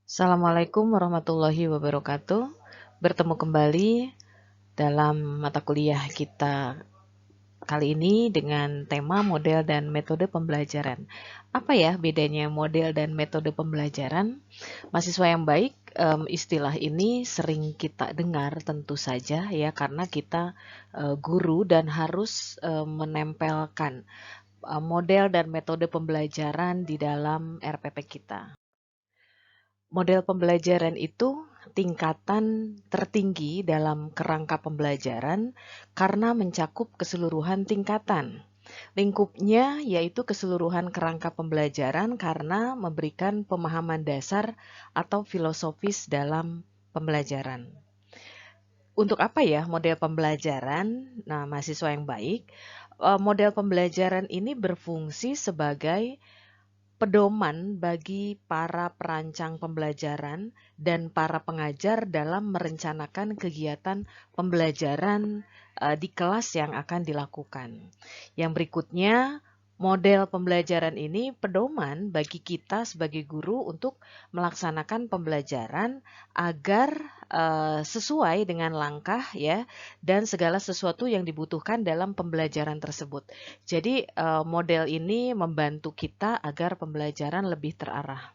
Assalamualaikum warahmatullahi wabarakatuh. Bertemu kembali dalam mata kuliah kita kali ini dengan tema model dan metode pembelajaran. Apa ya bedanya model dan metode pembelajaran? Mahasiswa yang baik, istilah ini sering kita dengar tentu saja ya karena kita guru dan harus menempelkan model dan metode pembelajaran di dalam RPP kita. Model pembelajaran itu tingkatan tertinggi dalam kerangka pembelajaran karena mencakup keseluruhan tingkatan. Lingkupnya yaitu keseluruhan kerangka pembelajaran karena memberikan pemahaman dasar atau filosofis dalam pembelajaran. Untuk apa ya model pembelajaran? Nah, mahasiswa yang baik, model pembelajaran ini berfungsi sebagai pedoman bagi para perancang pembelajaran dan para pengajar dalam merencanakan kegiatan pembelajaran di kelas yang akan dilakukan. Yang berikutnya, model pembelajaran ini pedoman bagi kita sebagai guru untuk melaksanakan pembelajaran agar sesuai dengan langkah ya dan segala sesuatu yang dibutuhkan dalam pembelajaran tersebut. Jadi model ini membantu kita agar pembelajaran lebih terarah.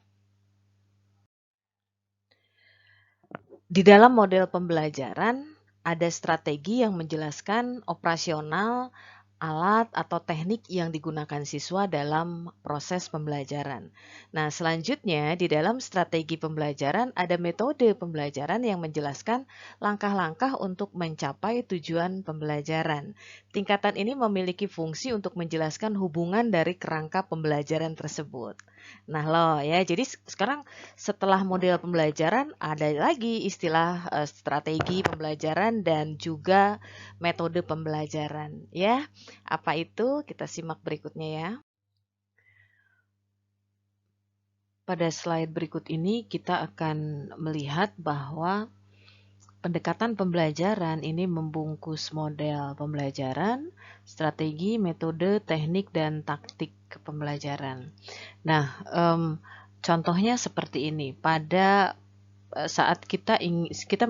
Di dalam model pembelajaran ada strategi yang menjelaskan operasional alat atau teknik yang digunakan siswa dalam proses pembelajaran. Nah, selanjutnya di dalam strategi pembelajaran ada metode pembelajaran yang menjelaskan langkah-langkah untuk mencapai tujuan pembelajaran. Tingkatan ini memiliki fungsi untuk menjelaskan hubungan dari kerangka pembelajaran tersebut. Nah, loh ya, jadi sekarang setelah model pembelajaran ada lagi istilah strategi pembelajaran dan juga metode pembelajaran ya. Apa itu? Kita simak berikutnya ya. Pada slide berikut ini kita akan melihat bahwa pendekatan pembelajaran ini membungkus model pembelajaran, strategi, metode, teknik, dan taktik pembelajaran. Nah, contohnya seperti ini. Pada saat kita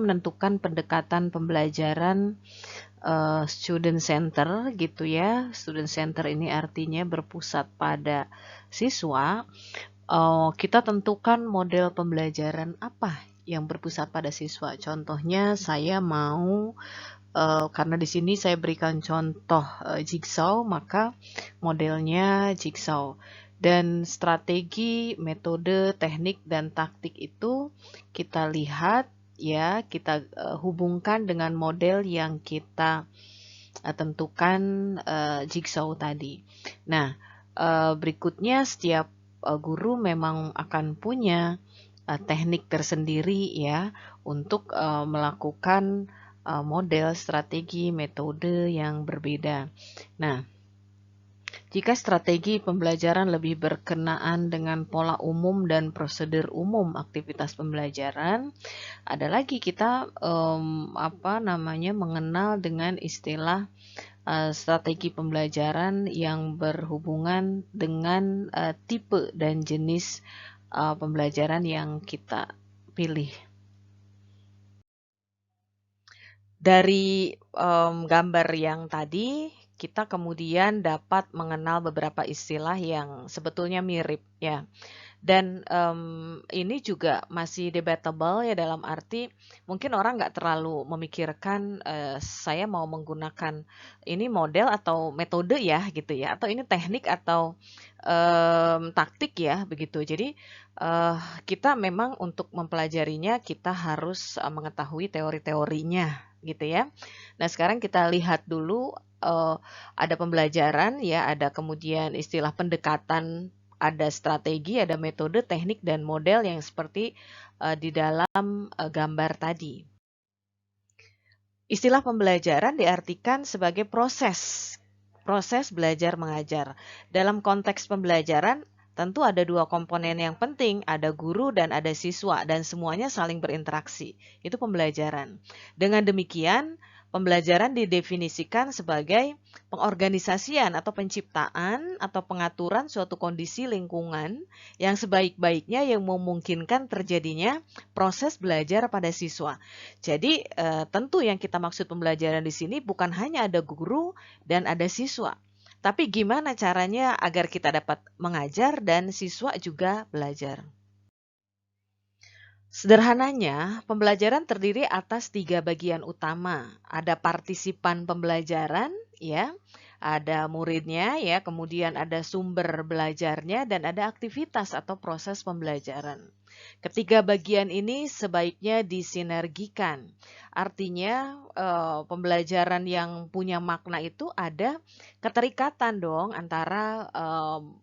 menentukan pendekatan pembelajaran student center gitu ya. Student center ini artinya berpusat pada siswa. Kita tentukan model pembelajaran apa yang berpusat pada siswa. Contohnya saya mau karena di sini saya berikan contoh jigsaw, maka modelnya jigsaw. Dan strategi, metode, teknik, dan taktik itu kita lihat ya, kita hubungkan dengan model yang kita tentukan jigsaw tadi. Nah, berikutnya setiap guru memang akan punya teknik tersendiri ya untuk melakukan model, strategi, metode yang berbeda. Nah, jika strategi pembelajaran lebih berkenaan dengan pola umum dan prosedur umum aktivitas pembelajaran, ada lagi kita mengenal dengan istilah strategi pembelajaran yang berhubungan dengan tipe dan jenis pembelajaran yang kita pilih. Dari gambar yang tadi, kita kemudian dapat mengenal beberapa istilah yang sebetulnya mirip ya. Dan ini juga masih debatable ya dalam arti mungkin orang nggak terlalu memikirkan saya mau menggunakan ini model atau metode ya gitu ya, atau ini teknik atau taktik ya begitu. Jadi kita memang untuk mempelajarinya kita harus mengetahui teori-teorinya gitu ya. Nah sekarang kita lihat dulu ada pembelajaran ya, ada kemudian istilah pendekatan, ada strategi, ada metode, teknik, dan model yang seperti di dalam gambar tadi. Istilah pembelajaran diartikan sebagai proses belajar mengajar. Dalam konteks pembelajaran, tentu ada dua komponen yang penting, ada guru dan ada siswa, dan semuanya saling berinteraksi. Itu pembelajaran. Dengan demikian, Pembelajaran didefinisikan sebagai pengorganisasian atau penciptaan atau pengaturan suatu kondisi lingkungan yang sebaik-baiknya yang memungkinkan terjadinya proses belajar pada siswa. Jadi tentu yang kita maksud pembelajaran di sini bukan hanya ada guru dan ada siswa, tapi gimana caranya agar kita dapat mengajar dan siswa juga belajar. Sederhananya, pembelajaran terdiri atas 3 bagian utama. Ada partisipan pembelajaran, ya, ada muridnya, ya, kemudian ada sumber belajarnya, dan ada aktivitas atau proses pembelajaran. Ketiga bagian ini sebaiknya disinergikan. Artinya, pembelajaran yang punya makna itu ada keterikatan dong antara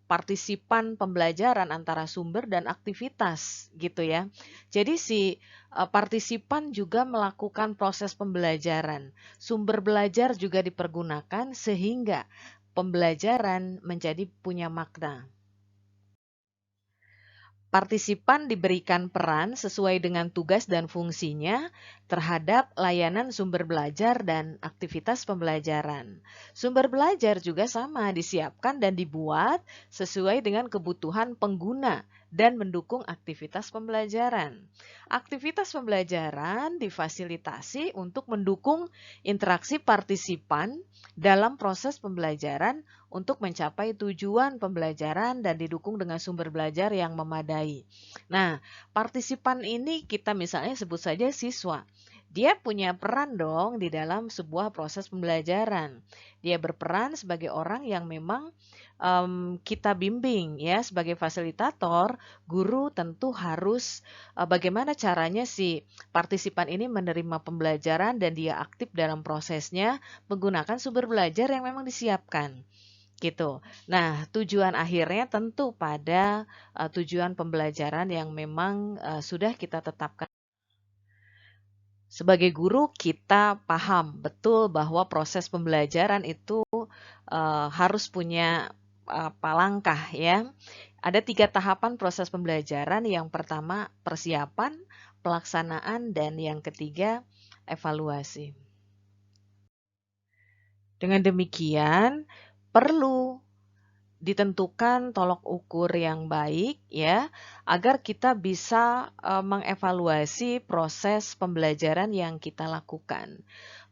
partisipan pembelajaran, antara sumber dan aktivitas, gitu ya. Jadi si partisipan juga melakukan proses pembelajaran. Sumber belajar juga dipergunakan sehingga pembelajaran menjadi punya makna. Partisipan diberikan peran sesuai dengan tugas dan fungsinya terhadap layanan sumber belajar dan aktivitas pembelajaran. Sumber belajar juga sama disiapkan dan dibuat sesuai dengan kebutuhan pengguna dan mendukung aktivitas pembelajaran. Aktivitas pembelajaran difasilitasi untuk mendukung interaksi partisipan dalam proses pembelajaran untuk mencapai tujuan pembelajaran dan didukung dengan sumber belajar yang memadai. Nah, partisipan ini kita misalnya sebut saja siswa. Dia punya peran dong di dalam sebuah proses pembelajaran. Dia berperan sebagai orang yang memang kita bimbing, ya, sebagai fasilitator. Guru tentu harus bagaimana caranya si partisipan ini menerima pembelajaran dan dia aktif dalam prosesnya menggunakan sumber belajar yang memang disiapkan. Gitu. Nah, tujuan akhirnya tentu pada tujuan pembelajaran yang memang sudah kita tetapkan. Sebagai guru, kita paham betul bahwa proses pembelajaran itu harus punya langkah, ya. Ada 3 tahapan proses pembelajaran. Yang pertama, persiapan, pelaksanaan, dan yang ketiga, evaluasi. Dengan demikian, perlu ditentukan tolok ukur yang baik, ya, agar kita bisa mengevaluasi proses pembelajaran yang kita lakukan.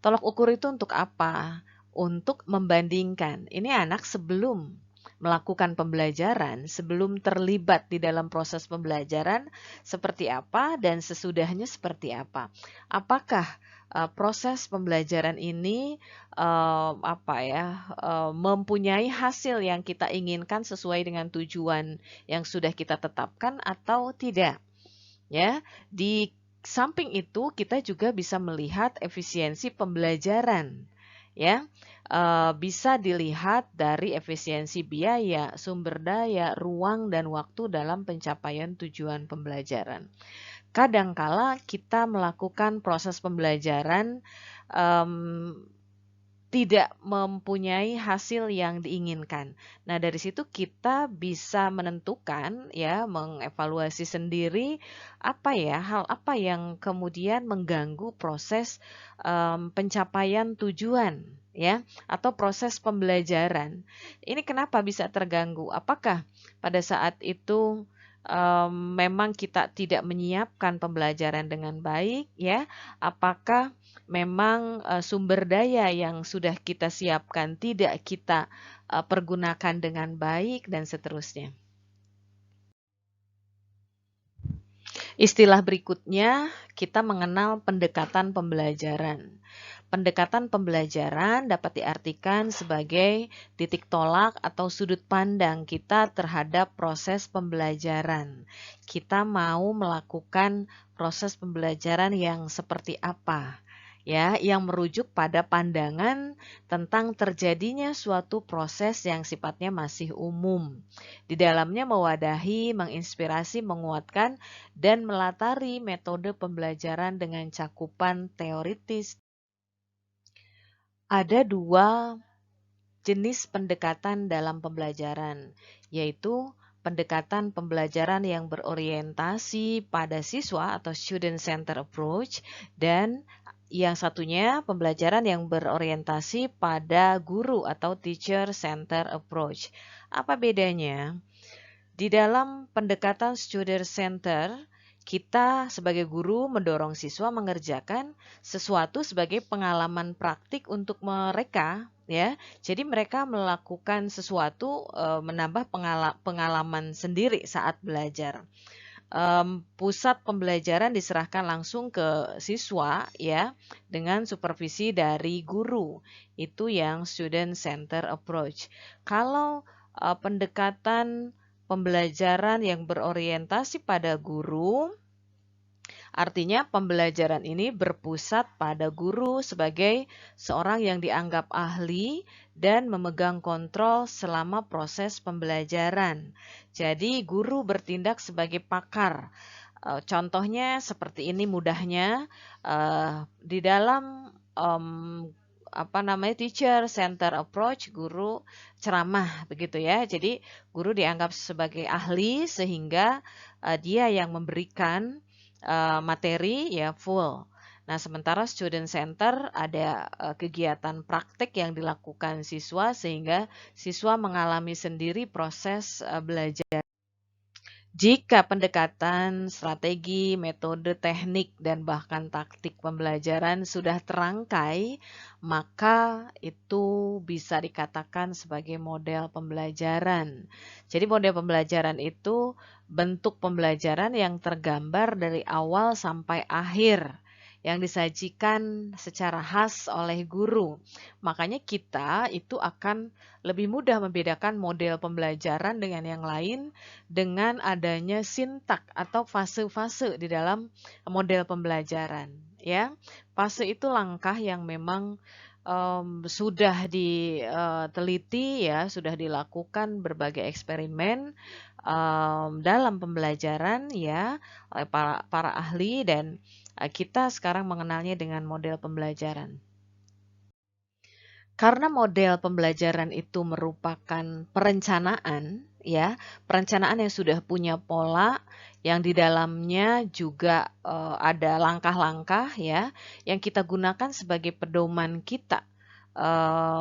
Tolok ukur itu untuk apa? Untuk membandingkan. Ini anak sebelum melakukan pembelajaran, sebelum terlibat di dalam proses pembelajaran seperti apa dan sesudahnya seperti apa. Apakah proses pembelajaran ini mempunyai hasil yang kita inginkan sesuai dengan tujuan yang sudah kita tetapkan atau tidak, ya. Di samping itu kita juga bisa melihat efisiensi pembelajaran, ya. Bisa dilihat dari efisiensi biaya, sumber daya, ruang dan waktu dalam pencapaian tujuan pembelajaran. Kadangkala kita melakukan proses pembelajaran tidak mempunyai hasil yang diinginkan. Nah, dari situ kita bisa menentukan, ya, mengevaluasi sendiri hal apa yang kemudian mengganggu proses pencapaian tujuan, ya, atau proses pembelajaran. Ini kenapa bisa terganggu? Apakah pada saat itu memang kita tidak menyiapkan pembelajaran dengan baik, ya? Apakah memang sumber daya yang sudah kita siapkan tidak kita pergunakan dengan baik dan seterusnya. Istilah berikutnya, kita mengenal pendekatan pembelajaran. Pendekatan pembelajaran dapat diartikan sebagai titik tolak atau sudut pandang kita terhadap proses pembelajaran. Kita mau melakukan proses pembelajaran yang seperti apa? Ya, yang merujuk pada pandangan tentang terjadinya suatu proses yang sifatnya masih umum. Di dalamnya mewadahi, menginspirasi, menguatkan, dan melatari metode pembelajaran dengan cakupan teoritis. Ada 2 jenis pendekatan dalam pembelajaran, yaitu pendekatan pembelajaran yang berorientasi pada siswa atau student center approach dan Yang satunya pembelajaran yang berorientasi pada guru atau teacher center approach. Apa bedanya? Di dalam pendekatan student center, kita sebagai guru mendorong siswa mengerjakan sesuatu sebagai pengalaman praktik untuk mereka, ya. Jadi mereka melakukan sesuatu menambah pengalaman sendiri saat belajar. Pusat pembelajaran diserahkan langsung ke siswa ya dengan supervisi dari guru. Itu yang student center approach. Kalau pendekatan pembelajaran yang berorientasi pada guru, artinya pembelajaran ini berpusat pada guru sebagai seorang yang dianggap ahli dan memegang kontrol selama proses pembelajaran. Jadi guru bertindak sebagai pakar. Contohnya seperti ini mudahnya di dalam teacher center approach, guru ceramah begitu ya. Jadi guru dianggap sebagai ahli sehingga dia yang memberikan materi ya full. Nah, sementara student center ada kegiatan praktek yang dilakukan siswa sehingga siswa mengalami sendiri proses belajar. Jika pendekatan, strategi, metode, teknik, dan bahkan taktik pembelajaran sudah terangkai, maka itu bisa dikatakan sebagai model pembelajaran. Jadi model pembelajaran itu bentuk pembelajaran yang tergambar dari awal sampai akhir, yang disajikan secara khas oleh guru. Makanya kita itu akan lebih mudah membedakan model pembelajaran dengan yang lain dengan adanya sintak atau fase-fase di dalam model pembelajaran. Ya, fase itu langkah yang memang sudah diteliti ya, sudah dilakukan berbagai eksperimen dalam pembelajaran ya oleh para ahli dan kita sekarang mengenalnya dengan model pembelajaran. Karena model pembelajaran itu merupakan perencanaan, ya, perencanaan yang sudah punya pola, yang di dalamnya juga ada langkah-langkah, ya, yang kita gunakan sebagai pedoman kita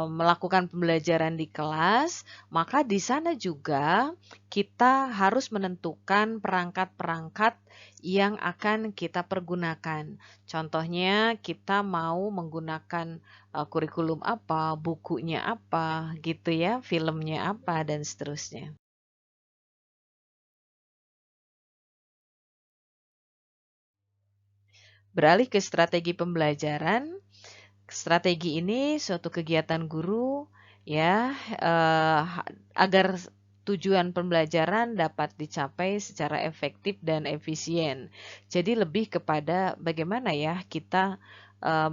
melakukan pembelajaran di kelas, maka di sana juga kita harus menentukan perangkat-perangkat yang akan kita pergunakan. Contohnya kita mau menggunakan kurikulum apa, bukunya apa, gitu ya, filmnya apa, dan seterusnya. Beralih ke strategi pembelajaran. Strategi ini suatu kegiatan guru ya agar tujuan pembelajaran dapat dicapai secara efektif dan efisien. Jadi lebih kepada bagaimana ya kita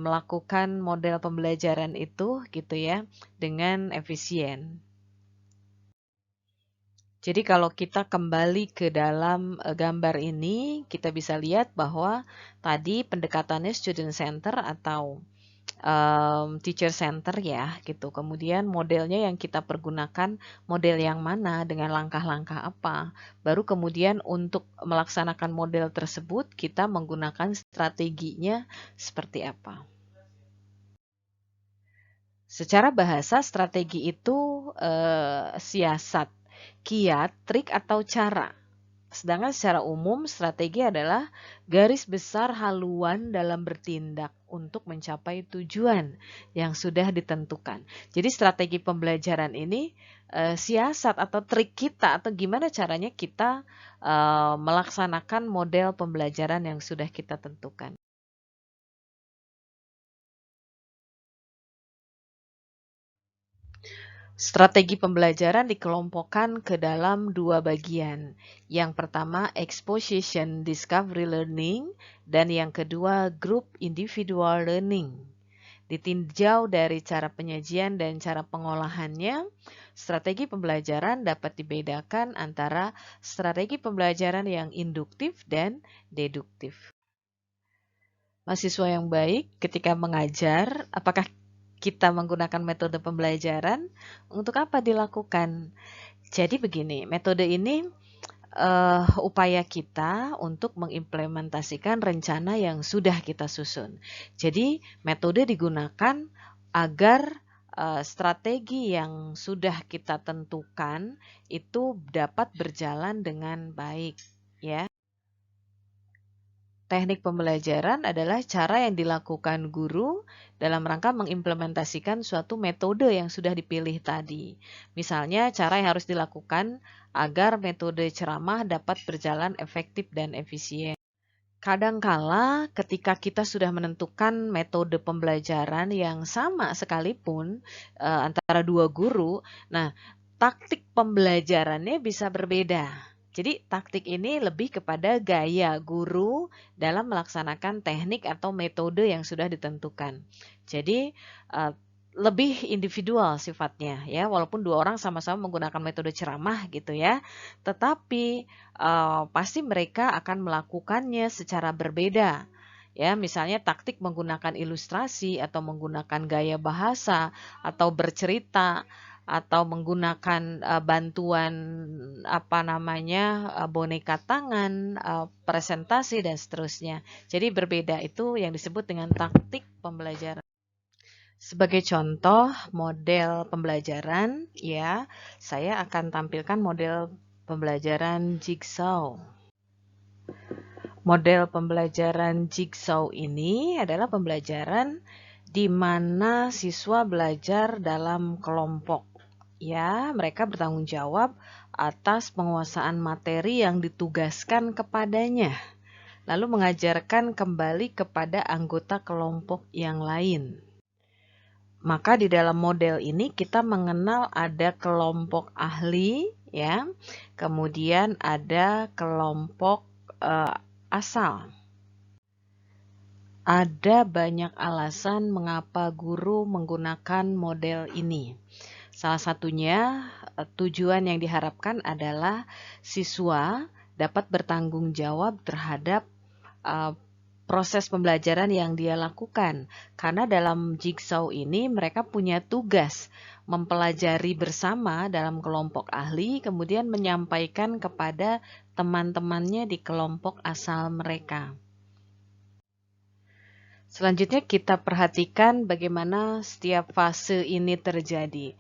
melakukan model pembelajaran itu gitu ya dengan efisien. Jadi kalau kita kembali ke dalam gambar ini, kita bisa lihat bahwa tadi pendekatannya student center atau teacher center ya gitu. Kemudian modelnya yang kita pergunakan model yang mana dengan langkah-langkah apa. Baru kemudian untuk melaksanakan model tersebut kita menggunakan strateginya seperti apa. Secara bahasa strategi itu siasat, kiat, trik atau cara. Sedangkan secara umum strategi adalah garis besar haluan dalam bertindak untuk mencapai tujuan yang sudah ditentukan. Jadi strategi pembelajaran ini siasat atau trik kita atau gimana caranya kita melaksanakan model pembelajaran yang sudah kita tentukan. Strategi pembelajaran dikelompokkan ke dalam dua bagian. Yang pertama, exposition discovery learning, dan yang kedua, group individual learning. Ditinjau dari cara penyajian dan cara pengolahannya, strategi pembelajaran dapat dibedakan antara strategi pembelajaran yang induktif dan deduktif. Mahasiswa yang baik ketika mengajar, apakah kita menggunakan metode pembelajaran? Untuk apa dilakukan? Jadi begini, metode ini upaya kita untuk mengimplementasikan rencana yang sudah kita susun. Jadi, metode digunakan agar strategi yang sudah kita tentukan itu dapat berjalan dengan baik, ya. Teknik pembelajaran adalah cara yang dilakukan guru dalam rangka mengimplementasikan suatu metode yang sudah dipilih tadi. Misalnya, cara yang harus dilakukan agar metode ceramah dapat berjalan efektif dan efisien. Kadangkala ketika kita sudah menentukan metode pembelajaran yang sama sekalipun antara dua guru, nah taktik pembelajarannya bisa berbeda. Jadi taktik ini lebih kepada gaya guru dalam melaksanakan teknik atau metode yang sudah ditentukan. Jadi lebih individual sifatnya ya, walaupun dua orang sama-sama menggunakan metode ceramah gitu ya, tetapi pasti mereka akan melakukannya secara berbeda. Ya, misalnya taktik menggunakan ilustrasi atau menggunakan gaya bahasa atau bercerita atau menggunakan bantuan boneka tangan, presentasi dan seterusnya. Jadi berbeda, itu yang disebut dengan taktik pembelajaran. Sebagai contoh model pembelajaran, ya, saya akan tampilkan model pembelajaran Jigsaw. Model pembelajaran Jigsaw ini adalah pembelajaran di mana siswa belajar dalam kelompok. Ya, mereka bertanggung jawab atas penguasaan materi yang ditugaskan kepadanya, lalu mengajarkan kembali kepada anggota kelompok yang lain. Maka di dalam model ini kita mengenal ada kelompok ahli, ya, kemudian ada kelompok asal. Ada banyak alasan mengapa guru menggunakan model ini. Salah satunya tujuan yang diharapkan adalah siswa dapat bertanggung jawab terhadap proses pembelajaran yang dia lakukan. Karena dalam Jigsaw ini mereka punya tugas mempelajari bersama dalam kelompok ahli, kemudian menyampaikan kepada teman-temannya di kelompok asal mereka. Selanjutnya kita perhatikan bagaimana setiap fase ini terjadi.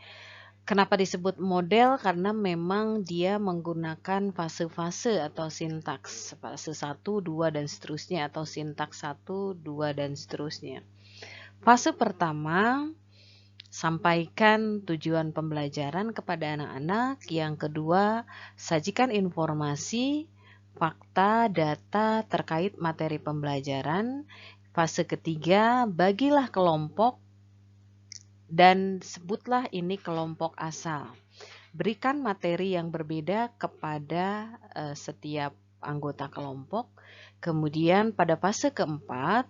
Kenapa disebut model? Karena memang dia menggunakan fase-fase atau sintaks. Fase 1, 2, dan seterusnya, atau sintaks 1, 2, dan seterusnya. Fase pertama, sampaikan tujuan pembelajaran kepada anak-anak. Yang kedua, sajikan informasi, fakta, data terkait materi pembelajaran. Fase ketiga, bagilah kelompok dan sebutlah ini kelompok asal. Berikan materi yang berbeda kepada setiap anggota kelompok. Kemudian pada fase keempat,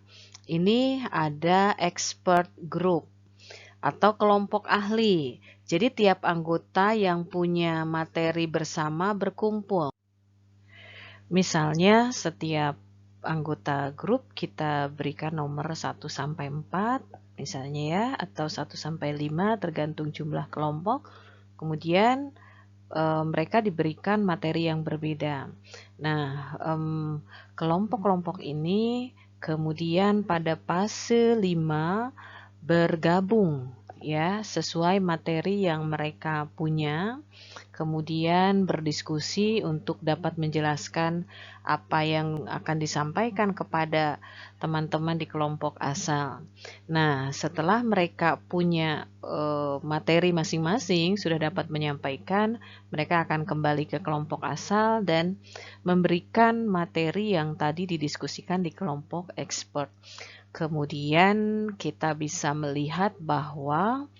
ini ada expert group atau kelompok ahli. Jadi tiap anggota yang punya materi bersama berkumpul. Misalnya setiap anggota grup kita berikan nomor 1 sampai 4 misalnya ya, atau 1 sampai 5 tergantung jumlah kelompok. Kemudian mereka diberikan materi yang berbeda. Nah, kelompok-kelompok ini kemudian pada fase 5 bergabung ya sesuai materi yang mereka punya. Kemudian berdiskusi untuk dapat menjelaskan apa yang akan disampaikan kepada teman-teman di kelompok asal. Nah, setelah mereka punya materi masing-masing, sudah dapat menyampaikan, mereka akan kembali ke kelompok asal dan memberikan materi yang tadi didiskusikan di kelompok expert. Kemudian kita bisa melihat bahwa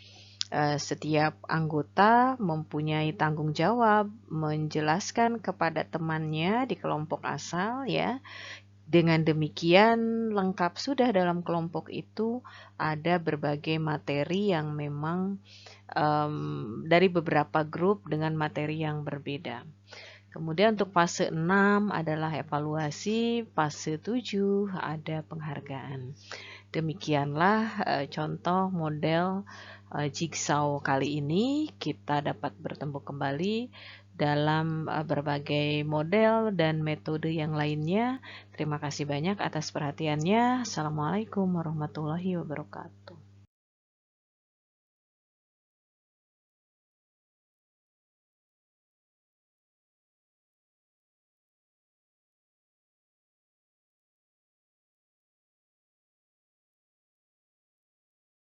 setiap anggota mempunyai tanggung jawab menjelaskan kepada temannya di kelompok asal ya. Dengan demikian lengkap sudah dalam kelompok itu ada berbagai materi yang memang dari beberapa grup dengan materi yang berbeda. Kemudian untuk fase 6 adalah evaluasi, fase 7 ada penghargaan. Demikianlah contoh model Jigsaw kali ini. Kita dapat bertemu kembali dalam berbagai model dan metode yang lainnya. Terima kasih banyak atas perhatiannya. Assalamualaikum warahmatullahi wabarakatuh.